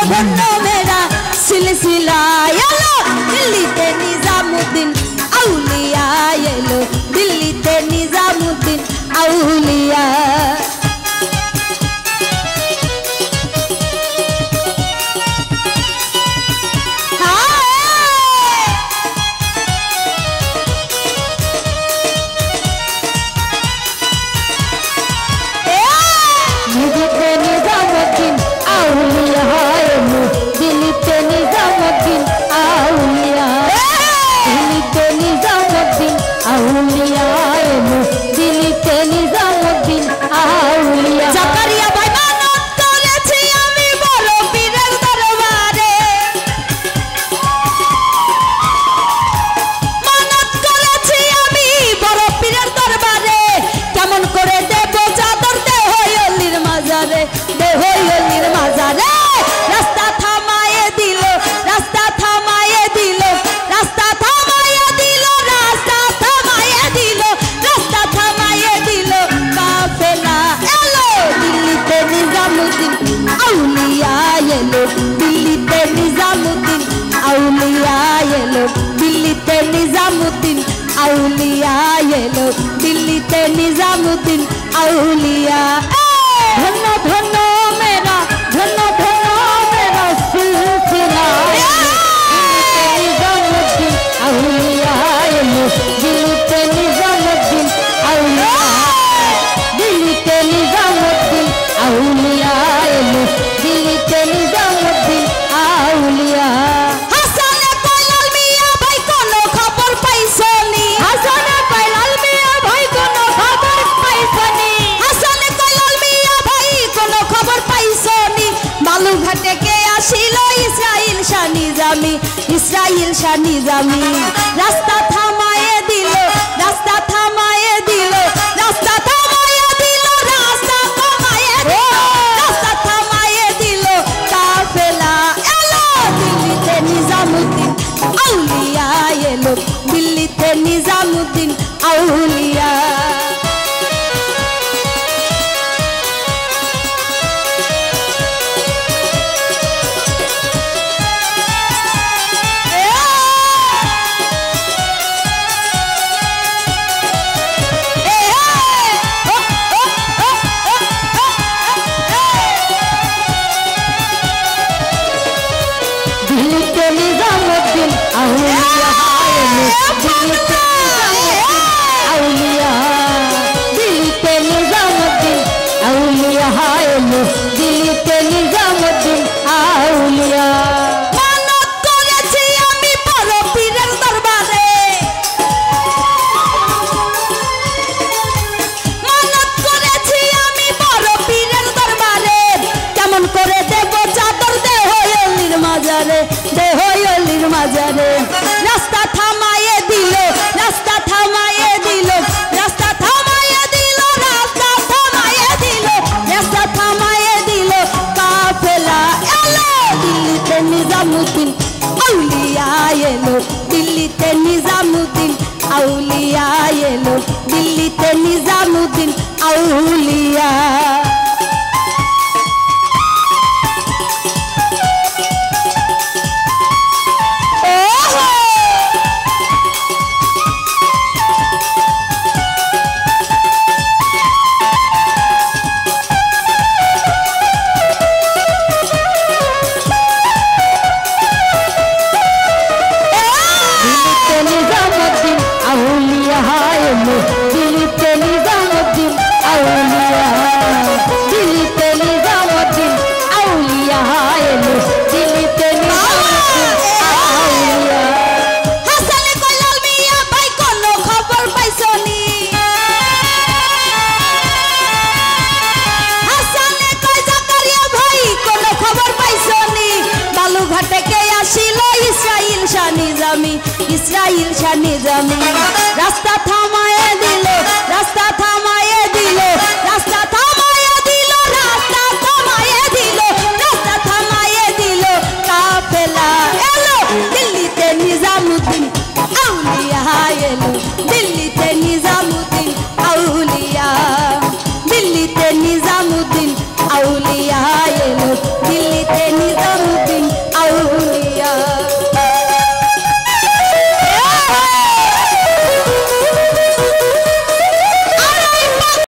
ধন্য মেরা সিলসিলা এলো দিল্লিতে নিজামুদ্দিন আউলিয়া এলো দিল্লিতে নিজামুদ্দিন আউলিয়া আউলিয়া এলো দিল্লিতে নিজামুদ্দিন আউলিয়া ধন্য ধন্য মেরা ধন্য ধন্য মেরা সিলসিলা নিজামুদ্দিন আউলিয়া এলো দিল্লিতে নিজামুদ্দিন আউলিয়া দিল্লিতে নিজামুদ্দিন আউলিয়া এলো দিল্লিতে নিজামুদ্দিন আউলিয়া ইসরাইল শাহ নিজামি রাস্তা থামায়ে দিল রাস্তা থামায়ে দিল রাস্তা থামায়ে দিল রাস্তা থামায়ে দিল রাস্তা থামায়ে দিল কাফেলা এলো দিল্লিতে নিজামুদ্দিন আউলিয়া এলো দিল্লিতে নিজামুদ্দিন আউলিয়া দিল্লিতে নিজামুদ্দিন আউলিয়া মানত করেছি আমি বড় পীরের দরবারে মানত করেছি আমি বড় পীরের দরবারে কেমন করে দেব চাদর দেহ অলির মাজারে দেহ অলির মাজারে রাস্তা থামায়ে দিল রাস্তা থামায়ে দিল রাস্তা থামায়ে দিল রাস্তা থামায়ে দিল রাস্তা থামায়ে দিল কাফেলা এলো দিল্লিতে নিজামুদ্দিন আউলিয়া এলো দিল্লিতে নিজামুদ্দিন আউলিয়া এলো দিল্লিতে নিজামুদ্দিন আউলিয়া ইসরাইল শাহ নিজামি রাস্তা থামায়ে দিল রাস্তা থামায়ে দিল